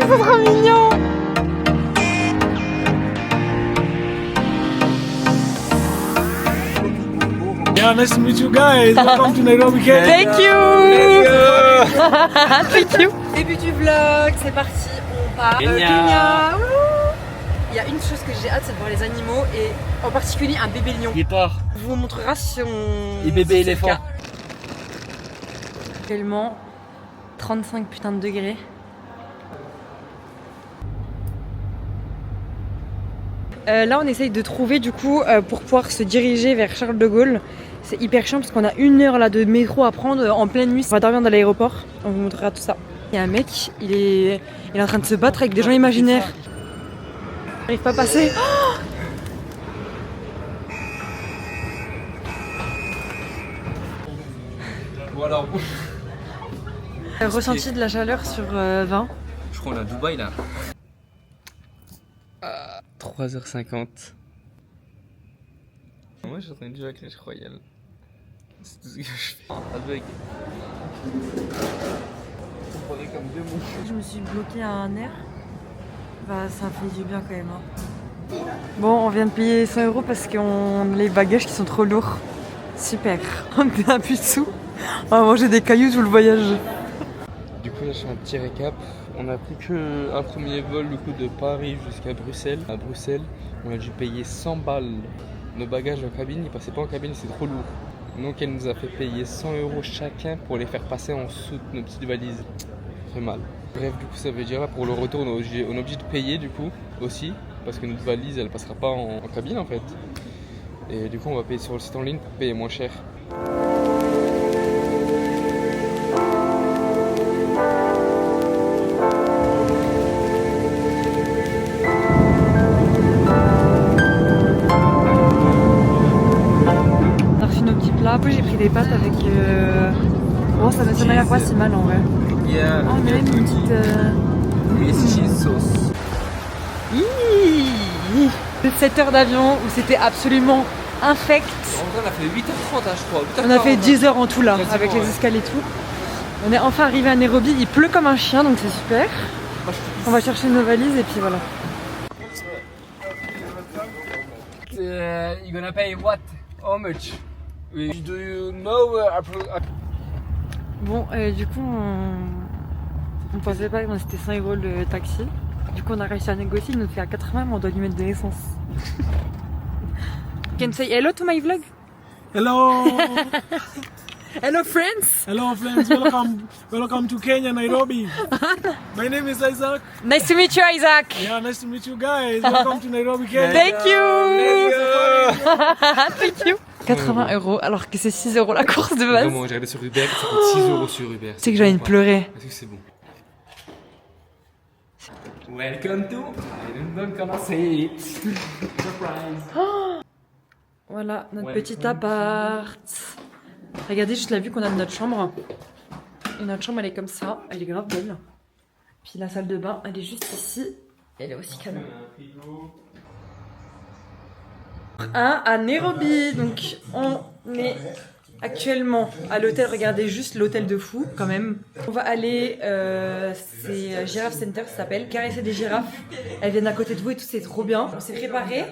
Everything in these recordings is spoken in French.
c'est trop mignon. Yeah, nice to meet you guys. Welcome to Nairobi, Kenya. Thank you. Thank you. Début du vlog, c'est parti, on part. Kenya. Wouhou. Il y a une chose que j'ai hâte, c'est de voir les animaux et en particulier un bébé lion. Guépard. On vous montrera si on... Et bébé si c'est éléphant. le cas. Actuellement, 35 putains de degrés. Là on essaye de trouver du coup pour pouvoir se diriger vers Charles de Gaulle. C'est hyper chiant parce qu'on a 1 heure là de métro à prendre en pleine nuit. On va dormir dans l'aéroport, on vous montrera tout ça. Il y a un mec, il est en train de se battre avec des gens imaginaires. Il n'arrive pas à passer. Voilà. Ressenti de la chaleur sur 20. Je crois qu'on est à Dubaï là. 3h50. Moi j'entends déjà Clash Royale. C'est tout ce que je fais. Avec. On parlait comme deux mots. Je me suis bloquée à un air. Bah ça fait du bien quand même. Hein. Bon, on vient de payer 100 € parce qu'on a les bagages qui sont trop lourds. Super. On n'a plus de sous. On va manger des cailloux tout le voyage. Du coup là je fais un petit récap. On a pris qu'un premier vol du coup de Paris jusqu'à Bruxelles. À Bruxelles, on a dû payer 100 balles. Nos bagages en cabine, ils passaient pas en cabine, c'est trop lourd. Donc elle nous a fait payer 100 € chacun pour les faire passer en dessous de nos petites valises. Ça fait mal. Bref, du coup ça veut dire là pour le retour on est obligé de payer du coup aussi. Parce que notre valise elle passera pas en cabine en fait. Et du coup on va payer sur le site en ligne pour payer moins cher. Après j'ai pris des pâtes avec... Bon ça m'a l'air pas si mal en vrai. Yeah, Oh mais même une petite... Swiss cheese sauce. C'est 7 heures d'avion où c'était absolument infect. En vrai on a fait 8h30 hein, je crois. 8h40, On a fait 10 heures en tout là, quasiment, avec les ouais. escales et tout. On est enfin arrivé à Nairobi, il pleut comme un chien donc c'est super. On va chercher nos valises et puis voilà. You're gonna pay what? How much? Do you know Bon du coup on pensait pas que c'était 100 € le taxi. Du coup on a réussi à négocier, il nous fait à 80 mais on doit lui mettre de l'essence. Can say hello to my vlog? Hello. Hello friends! Hello, friends. Welcome to Kenya, Nairobi. My name is Isaac. Nice to meet you Isaac! Yeah, nice to meet you guys. Welcome to Nairobi, Kenya. Thank you! Thank you! 80 € alors que c'est 6 € la course de base. Vraiment, j'ai regardé sur Uber, ça coûte 6 € sur Uber. C'est que j'ai envie de pleurer. Est-ce que c'est bon? Welcome to I don't gonna say it. Surprise. Voilà notre petit appart. Regardez juste la vue qu'on a de notre chambre. Et notre chambre elle est comme ça, elle est grave belle. Puis la salle de bain elle est juste ici. Elle est aussi canon. À Nairobi, donc on est actuellement à l'hôtel, regardez juste l'hôtel de fou quand même. On va aller, c'est Giraffe Center ça s'appelle, caresser des girafes. Elles viennent à côté de vous et tout, c'est trop bien. On s'est préparé,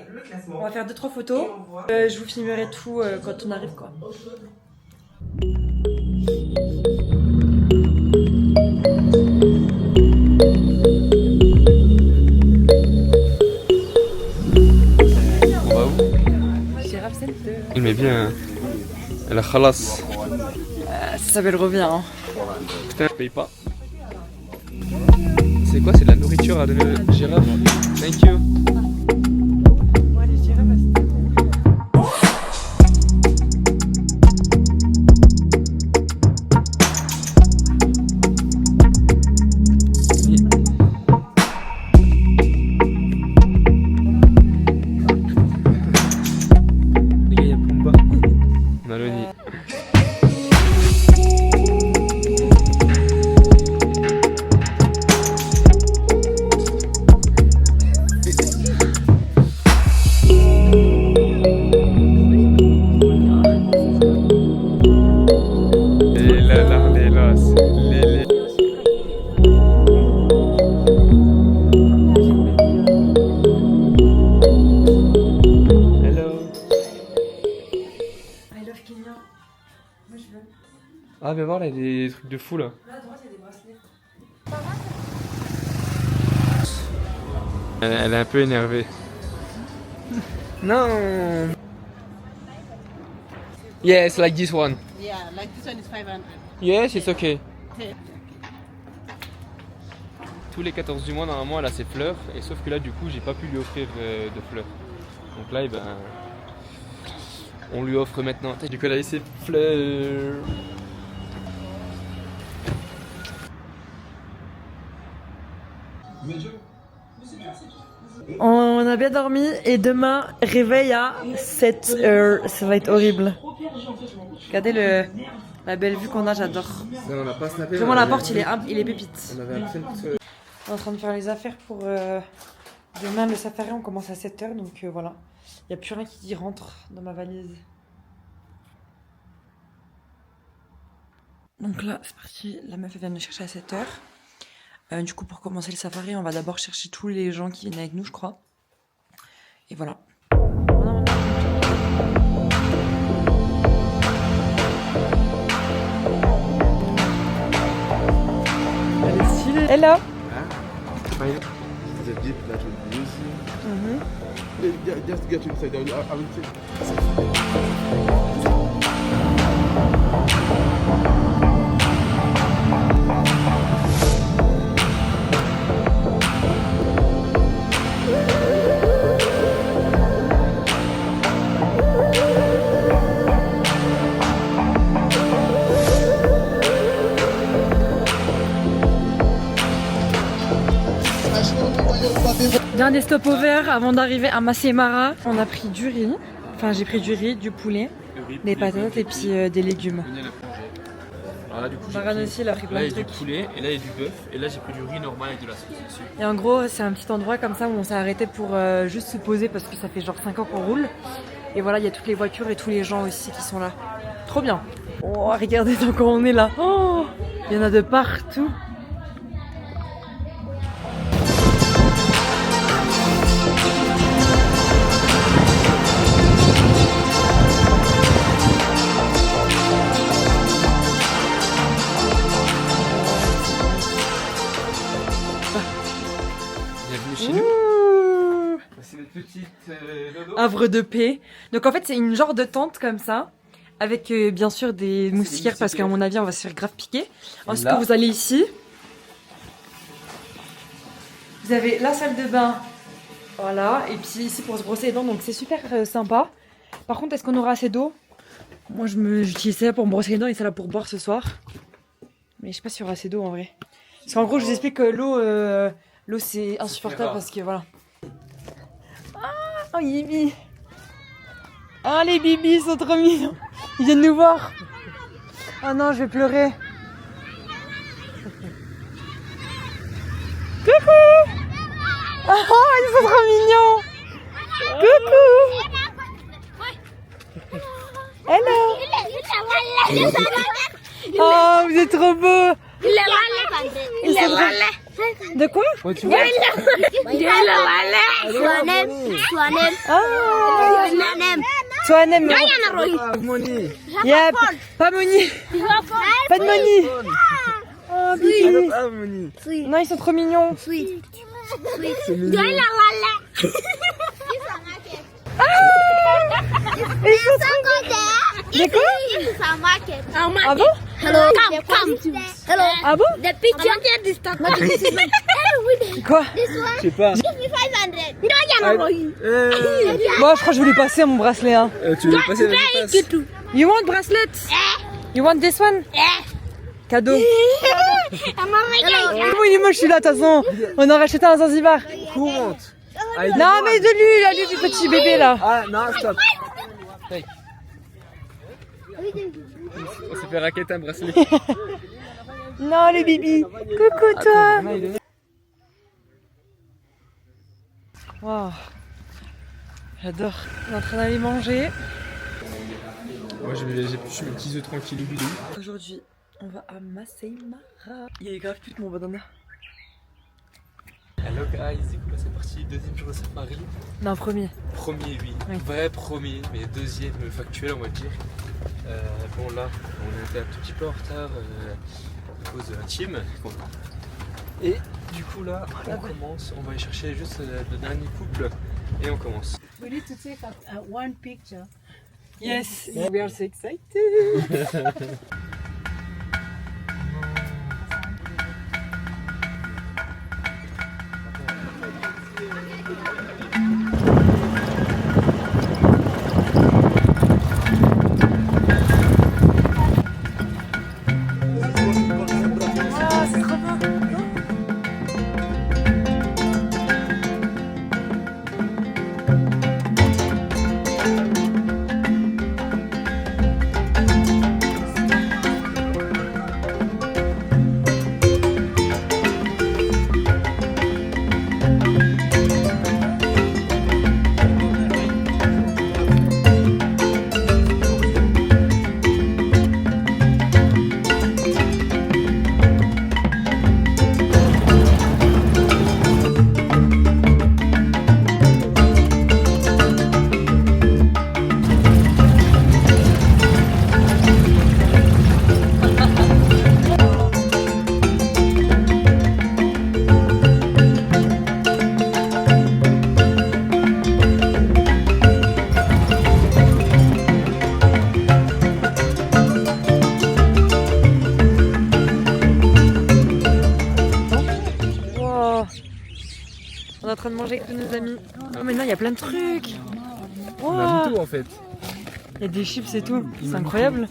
on va faire 2-3 photos. Je vous filmerai tout quand on arrive quoi. On va où? Giraffe Center. Il met bien. Elle a khalas. Ça s'appelle revient. Hein. Putain, je paye pas. C'est quoi? C'est de la nourriture à donner aux girafes? Thank you. Ouais, les girafes, Les gars, il y a Pumba. On a le nid. trucs de fou là. Là à droite, il y a des bracelets. Elle est un peu énervée. Non. Yes, like this one. Yeah, like this one is 500. Yes, it's okay. Tous les 14 du mois, normalement, elle a ses fleurs. Et sauf que là, du coup, j'ai pas pu lui offrir de fleurs. Donc là, eh ben, on lui offre maintenant. Du coup, elle a ses fleurs. On a bien dormi et demain, réveil à 7 heures. Ça va être horrible. Regardez la belle vue qu'on a, j'adore. On n'a pas snappé. Vraiment, la porte, il est pépite. On avait un On est en train de faire les affaires pour demain le safari. On commence à 7 heures, donc voilà. Il n'y a plus rien qui rentre dans ma valise. Donc là, c'est parti. La meuf elle vient de chercher à 7 heures. Du coup, pour commencer le safari, on va d'abord chercher tous les gens qui viennent avec nous, je crois. Et voilà. Elle est stylée. Hello. The jeep that we'll be using. Just get inside. I will take. Dernier stopover avant d'arriver à Masai Mara. On a pris du riz. Enfin, j'ai pris du riz, du poulet, des patates et puis des légumes. Alors là, du coup, Maran aussi, il a pris plein là, de il y a trucs. du poulet et là, il y a du bœuf. Et là, j'ai pris du riz normal avec de la sauce dessus. Et en gros, c'est un petit endroit comme ça où on s'est arrêté pour juste se poser parce que ça fait genre 5 ans qu'on roule. Et voilà, il y a toutes les voitures et tous les gens aussi qui sont là. Trop bien. Oh, regardez donc quand on est là. Oh, il y en a de partout. Bienvenue chez nous. C'est notre petite dodo. Havre de paix. Donc en fait, c'est une genre de tente comme ça. Avec bien sûr des moustiquaires parce qu'à mon avis, on va se faire grave piquer. Ensuite, là vous allez ici. Vous avez la salle de bain. Voilà. Et puis ici pour se brosser les dents. Donc c'est super sympa. Par contre, est-ce qu'on aura assez d'eau? Moi, j'utilise ça pour me brosser les dents et ça là pour boire ce soir. Mais je sais pas s'il y aura assez d'eau en vrai. Parce qu'en gros, je vous explique que l'eau c'est insupportable parce que voilà. Ah, oh, Yibi. Ah, les bibis sont trop mignons. Ils viennent nous voir. Oh non, je vais pleurer. Coucou. Oh, ils sont trop mignons. Coucou. Hello. Oh, vous êtes trop beaux. Ils sont trop... De quoi? Swanem. Yep. Pas Moni. Pas de Moni. Oh, bibi. Non, ils sont trop mignons. Ils sont trop... De quoi? Ah bon? Hello, come. Hello. Ah bon? The picture. This Quoi? Je sais pas. Give me 500. No, you're not going. Moi, je crois que je voulais passer à mon bracelet. Hein. Tu veux passer la Take it. You want bracelet? You want this one? Cadeau. Oui, moi je suis là, de toute façon. On en racheté un à Zanzibar. Courante. Non, mais de lui, là, lui, du petit bébé là. Ah, non, stop. On s'est fait raqueter un bracelet. Non, le bibi. Coucou, toi. Wow. J'adore. On est en train d'aller manger. Moi, j'ai mes petits œufs tranquilles. Aujourd'hui, on va à Masai Mara. Il y a grave plus de mon banana. Hello. Bloc Ice, du coup là c'est parti, deuxième jour de safari. Non, premier. Premier, oui, Oui. vrai premier, mais deuxième factuel on va dire. Bon là, on était un tout petit peu en retard à cause de la team. Et du coup là, on commence, on va aller chercher juste le dernier couple et on commence. We need to take one picture. Yes, we are so excited. Ah, c'est trop bien. Wow. On est en train de manger avec tous nos amis. Oh mais non, il y a plein de trucs. On a Wow. tout en fait. Il y a des chips et tout. C'est incroyable.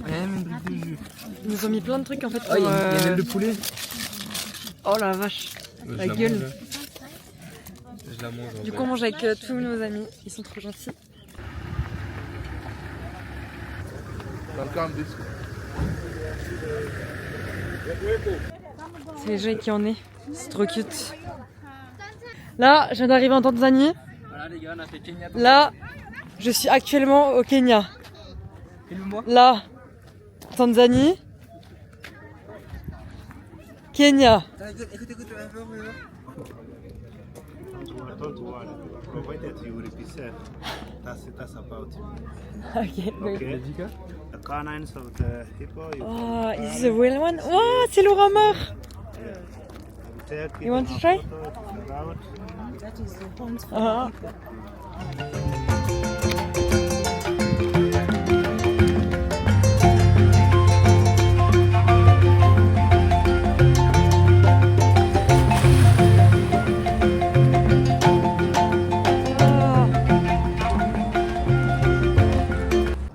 Ils nous ont mis plein de trucs en fait. Oh, il y a une pour, aile de poulet. Oh la vache. Je La gueule. mange. Je la mange. Du coup, on mange avec tous nos amis. Ils sont trop gentils. Welcome this. C'est les gens avec qui on est. C'est trop cute. Là, je viens d'arriver en Tanzanie. Voilà les gars, on a fait Kenya. Là, je suis actuellement au Kenya. Filme-moi. Là, Tanzanie. Kenya. Don't worry, provided you will be safe. That's about it. Ok. Okay. The canines of the hippo. Oh, is the real one? Oh, c'est Laura Mort. Take You want to try? around. Ah.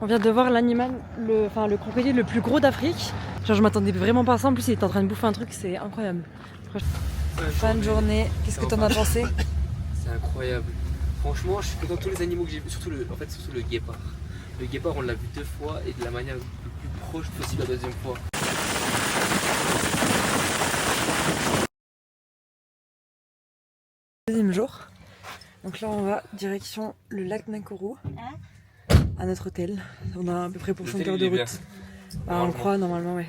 On vient de voir l'animal, le crocodile le plus gros d'Afrique. Genre je m'attendais vraiment pas à ça, en plus il est en train de bouffer un truc, c'est incroyable. Fin de journée, qu'est-ce que t'en as pensé? C'est incroyable. Franchement, je suis content de tous les animaux que j'ai vus, surtout le guépard. Le guépard, on l'a vu 2 fois et de la manière le plus proche possible la deuxième fois. Deuxième jour. Donc là on va direction le lac Nakuru à notre hôtel. On a à peu près pour 5 heures de L'hôtel, il est route. Ah, on croit normalement, ouais.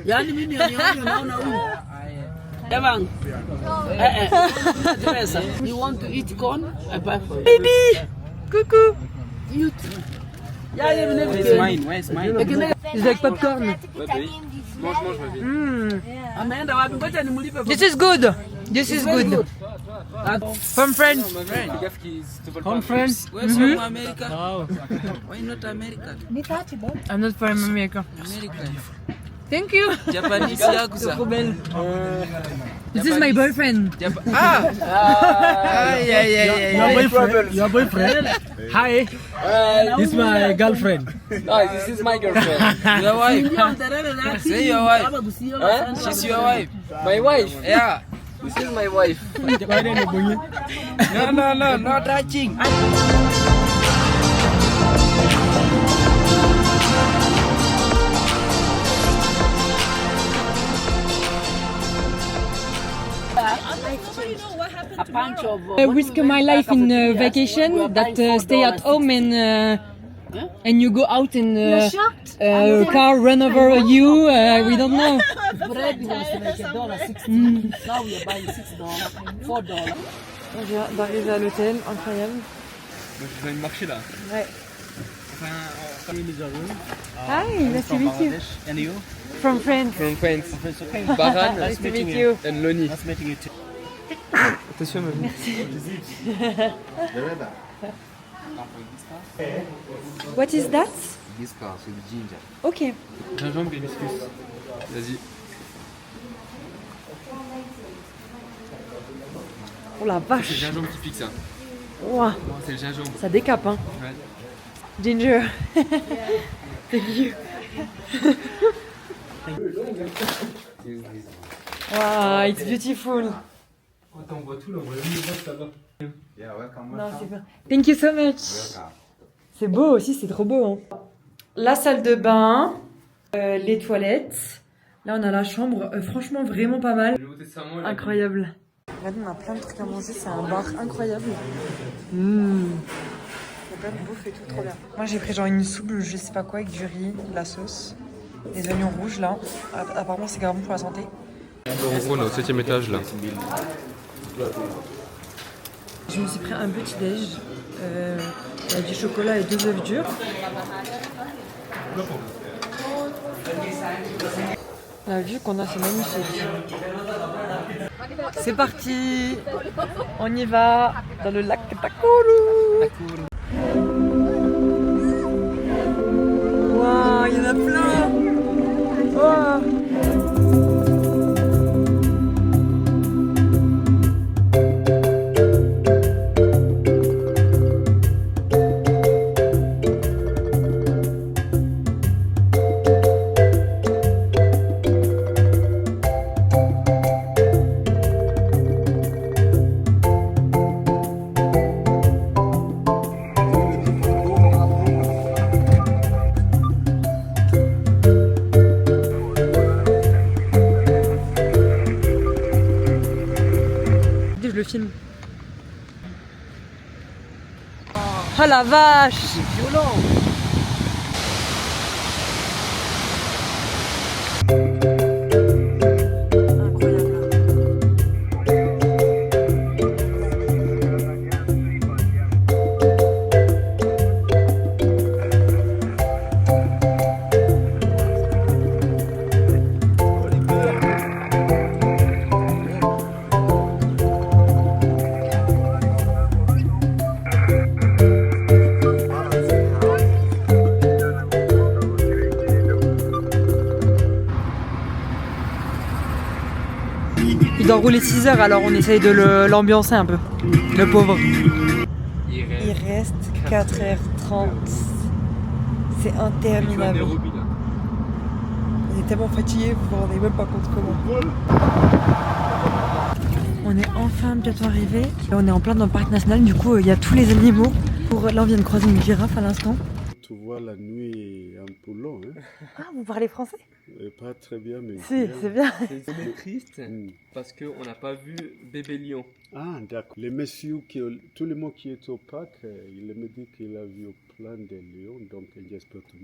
Yani mimi naona huyu. Evan. You want to eat corn? I buy for you. Baby! Coucou! You too. Where's mine? Where's mine? It's like popcorn. Ouais, bah oui. Mange, ma vie. Ameenda wapi? Ngoja nimlipe. This is good. This is good. From France. Fais gaffe qu'ils te volent pas. From France. Where's from America? Why not America? I'm not from America. America. Thank you. Japanese yakuza. This is my boyfriend. Your boyfriend? Hi. This is my girlfriend. Ah, this is my girlfriend. Your wife. Say your wife. Huh? She's your wife. My wife. Yeah. This is my wife. No, not touching. A bunch of. Risk my life in vacation that stay at home and you go out and car run over you. We don't know. Bread was like $1.60. Now we are buying $6, $4. On vient d'arriver à l'hôtel, incroyable. Moi, je viens de marcher là. Ouais. Hi, nice to meet you. And you? From France. From France. It's okay. Baran Nice to meet you. and Loni. Nice meeting you too. Attention, mamie. What is that? Hibiscus with ginger. Ok. Gingembre et hibiscus. Vas-y. Oh la C'est le vache. gingembre typique ça. Ouah, C'est le gingembre. ça décape hein. Ouais. Ginger. Thank you. Wow, it's beautiful. Attends, on voit tout là, on voit le niveau là-bas. Yeah, welcome. Non, c'est bien. Thank you so much. C'est beau aussi, c'est trop beau. Hein. La salle de bain, les toilettes. Là, on a la chambre. Franchement, vraiment pas mal. Le nouveau testament, là. Incroyable. Regardez, on a plein de trucs à manger. C'est un bar incroyable. Il y a plein de bouffe et tout, trop bien. Moi, j'ai pris genre une soupe, je sais pas quoi, avec du riz, de la sauce, des oignons rouges là. Apparemment, c'est grave bon pour la santé. En gros, on est au 7ème étage là. Je me suis pris un petit déj. Il y a du chocolat et 2 œufs durs. La vue qu'on a, c'est magnifique. C'est parti. On y va dans le lac Takuru. Waouh, il y en a plein. Wow. Je le filme. Oh la vache! C'est violent! Il doit rouler 6 heures, alors on essaye de l'ambiancer un peu. Le pauvre. Il reste 4h30. C'est interminable. On est tellement fatigué, vous vous rendez même pas compte comment. On est enfin bientôt arrivé. On est en plein dans le parc national, du coup il y a tous les animaux. Là on vient de croiser une girafe à l'instant. Tu vois, la nuit est un peu long. Hein? Ah, vous parlez français? Pas très bien, mais. Si, c'est bien. C'est triste parce qu'on n'a pas vu bébé lion. Ah, d'accord. Les messieurs, tout le monde qui est au parc, il me dit qu'il a vu plein de lions, donc j'espère que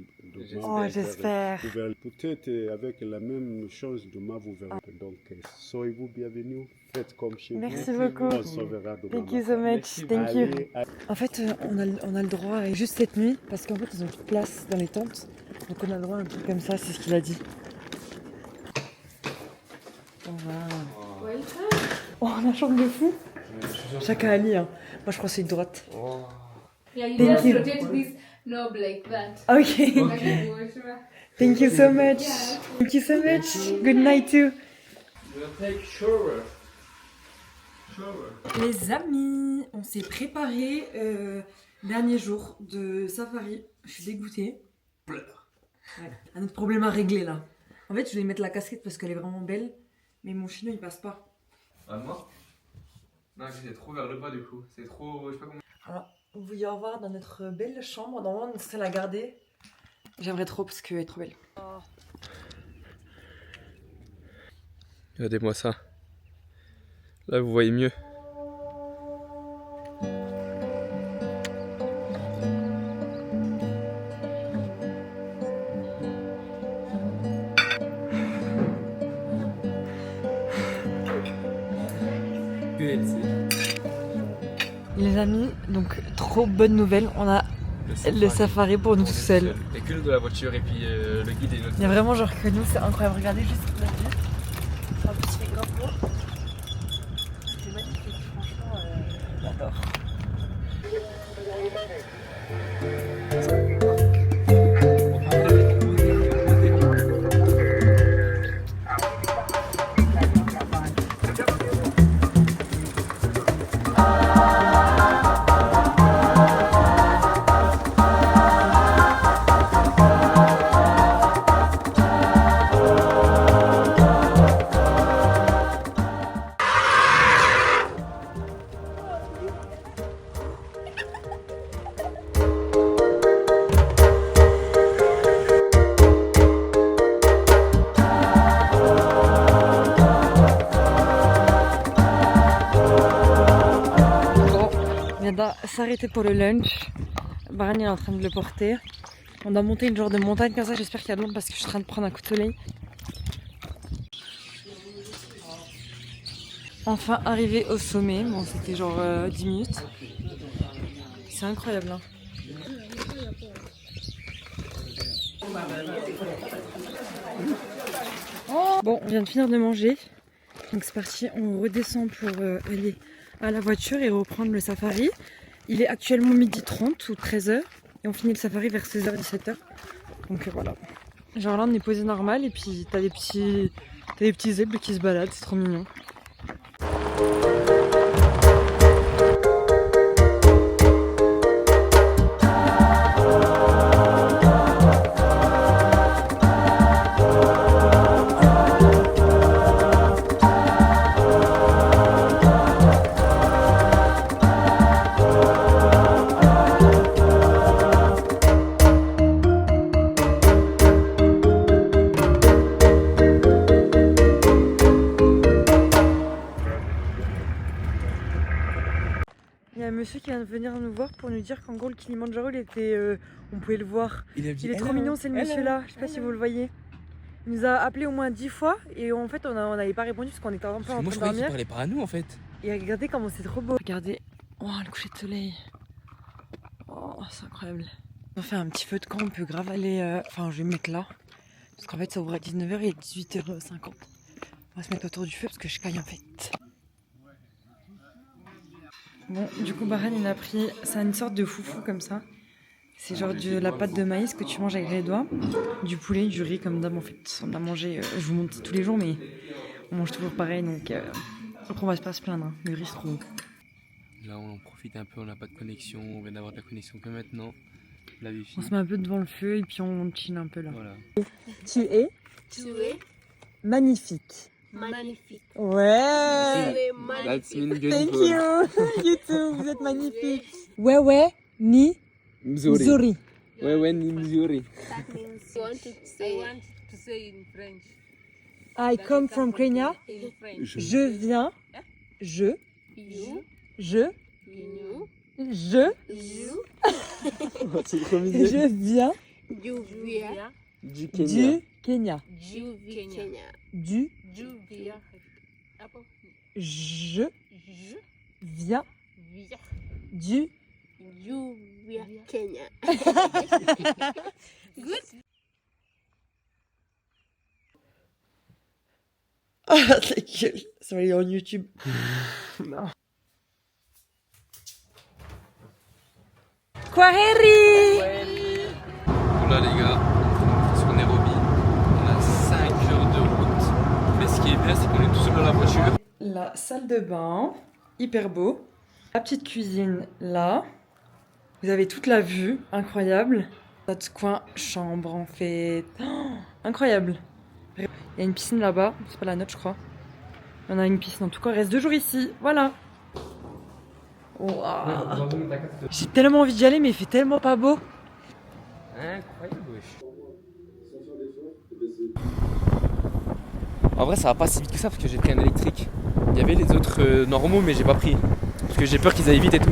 Oh, j'espère. Peut-être avec la même chose demain, vous verrez. Donc, soyez-vous bienvenus. Faites comme chez Merci vous. beaucoup. On se verra demain. Thank you so much. Thank you. Allez, En fait, on a le droit à juste cette nuit parce qu'en fait, ils ont plus de place dans les tentes. Donc, on a le droit à un truc comme ça, c'est ce qu'il a dit. Oh, wow. Oh, la chambre de fou. Chacun a lit. Hein. Moi, je crois que c'est une droite. Yeah, you Thank just you. rotate this knob like that. Ok. Okay. Thank you so much. Thank you so much. Good night too. Les amis, on s'est préparé dernier jour de safari. Je suis dégoûtée. Pleure. Ouais. Un autre problème à régler là. En fait, je voulais mettre la casquette parce qu'elle est vraiment belle, mais mon chino il passe pas. Ah, moi? Non, c'est trop vers le bas du coup. C'est trop. Je sais pas comment. Alors, vous y revoir dans notre belle chambre. Normalement, on serait la garder. J'aimerais trop parce qu'elle est trop belle. Regardez-moi ça. Là, vous voyez mieux. Les amis, donc trop bonne nouvelle, on a le safari pour nous tout seuls. Il n'y a que nous de la voiture et puis le guide et notre. Il y a vraiment genre que nous, c'est incroyable. Regardez juste la vue. En plus, il fait grave beau. C'est magnifique, franchement, j'adore. S'arrêter pour le lunch. Baran est en train de le porter. On doit monter une genre de montagne comme ça. J'espère qu'il y a de l'ombre parce que je suis en train de prendre un coup de soleil. Enfin arrivé au sommet. Bon, c'était genre 10 minutes. C'est incroyable. Hein. Bon, on vient de finir de manger. Donc c'est parti. On redescend pour aller à la voiture et reprendre le safari. Il est actuellement 12h30 ou 13h et on finit le safari vers 16h-17h. Donc voilà. Genre là on est posé normal et puis t'as des petits zèbres qui se baladent, c'est trop mignon. Monsieur qui vient de venir nous voir pour nous dire qu'en gros le Kilimandjaro il était, on pouvait le voir. Il est trop mignon, c'est le monsieur là, je sais pas si vous le voyez. Il nous a appelé au moins 10 fois et en fait on n'avait pas répondu parce qu'on était un peu en train de dormir. Moi je croyais qu'il parlait pas à nous en fait. Et regardez comment c'est trop beau. Regardez, oh le coucher de soleil. Oh c'est incroyable. On va faire un petit feu de camp, on peut grave aller, enfin je vais me mettre là. Parce qu'en fait ça ouvre à 19h et 18h50. On va se mettre autour du feu parce que je caille en fait. Bon, du coup, Baran, il a pris. C'est une sorte de foufou comme ça. C'est genre de la pâte de maïs que tu manges avec les doigts. Du poulet, du riz, comme d'hab. En fait, on a mangé. Je vous montre tous les jours, mais on mange toujours pareil. Donc, après, on va pas se plaindre. Hein. Le riz, c'est trop bon. Là, on en profite un peu. On n'a pas de connexion. On vient d'avoir de la connexion que maintenant. La wifi. On se met un peu devant le feu et puis on chill un peu là. Voilà. Tu es magnifique. Magnifique. Ouais. That's mean Thank beautiful. you. You too, vous êtes magnifique. Wewe ni Mzuri. Wewe ni mzuri. That means you want to say in French. I come from Kenya. In French. Je viens. Je. you, Je. you, Je. you, C'est trop mignon. Je viens Juvia, Du du Kenya. Juvia, Kenya. Du. Juvia. Je viens du. Juvia, Kenya. Good. Ah, ta gueule. Ça va aller en YouTube. Non. Kwaheri. Voilà les gars, on est sur Nairobi. On a 5 heures de route. Mais ce qui est bien, c'est qu'on est tout seul dans la voiture. La salle de bain, hyper beau. La petite cuisine là. Vous avez toute la vue, incroyable. Notre coin chambre en fait. Oh, incroyable. Il y a une piscine là-bas, c'est pas la nôtre je crois. On a une piscine en tout cas, il reste 2 jours ici, voilà. Wow. J'ai tellement envie d'y aller mais il fait tellement pas beau. Incroyable, wesh. En vrai, ça va pas si vite que ça parce que j'ai pris un électrique. Il y avait les autres normaux, mais j'ai pas pris. Parce que j'ai peur qu'ils aillent vite et tout.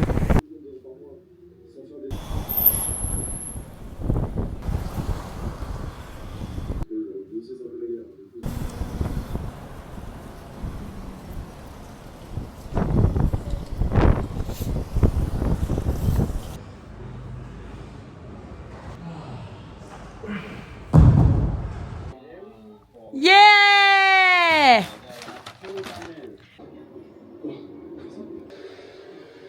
Yeah!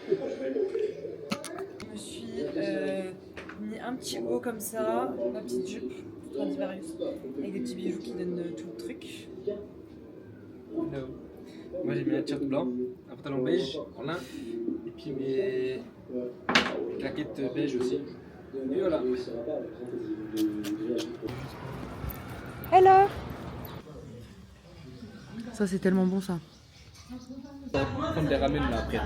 Je me suis mis un petit haut comme ça, ma petite jupe Stradivarius avec des petits bijoux qui donnent tout le truc. Moi j'ai mis un t-shirt blanc, un pantalon beige en lin, et puis mes claquettes beige aussi. Et voilà. Hello! Ça c'est tellement bon ça. On les ramène là après.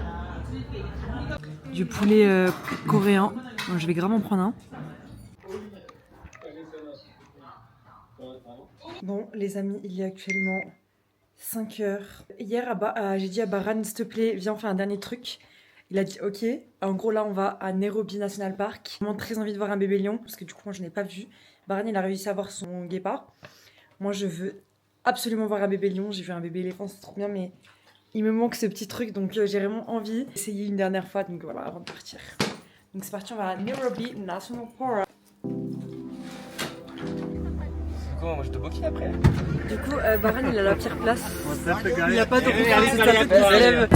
Du poulet coréen. Donc, je vais grave en prendre un. Bon les amis, il est actuellement 5 heures. Hier j'ai dit à Baran, s'il te plaît, viens on fait un dernier truc. Il a dit ok. En gros là on va à Nairobi National Park. J'ai vraiment très envie de voir un bébé lion parce que du coup moi je n'ai pas vu. Baran il a réussi à voir son guépard. Moi je veux absolument voir un bébé lion. J'ai vu un bébé éléphant, c'est trop bien, mais il me manque ce petit truc, donc j'ai vraiment envie d'essayer une dernière fois, donc voilà, avant de partir. Donc c'est parti, on va à Nairobi National Park. Comment moi je te boquille après? Du coup, Baran il a la pire place. Il n'y a pas de route, c'est sa tête qui se lève.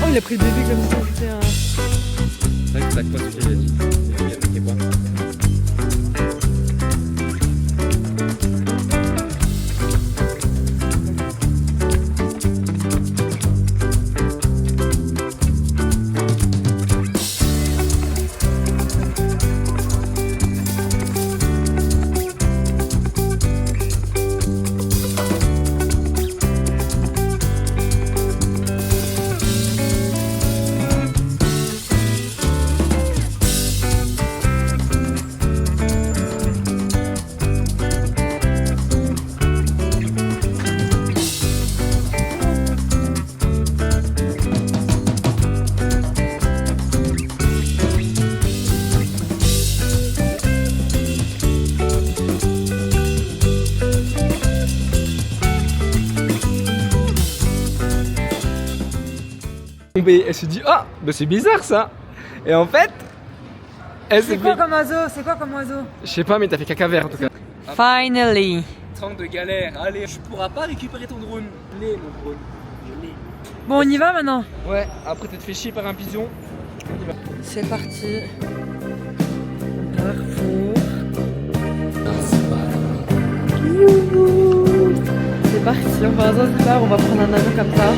Il a pris le bébé comme ça, c'était un... C'est vrai que ça quoi ce que j'ai dit. Il y a des pas. Elle se dit ah bah c'est bizarre ça. Et en fait elle C'est quoi comme oiseau? C'est quoi comme oiseau? Je sais pas mais t'as fait caca vert en tout cas. Finally. 30 de galère, allez, tu pourras pas récupérer ton drone. Je l'ai mon drone. Je l'ai. Bon on y va maintenant? Ouais, après t'as fait chier par un pigeon. C'est parti. Carrefour. C'est parti, on va dans un bar, on va prendre un avion comme ça.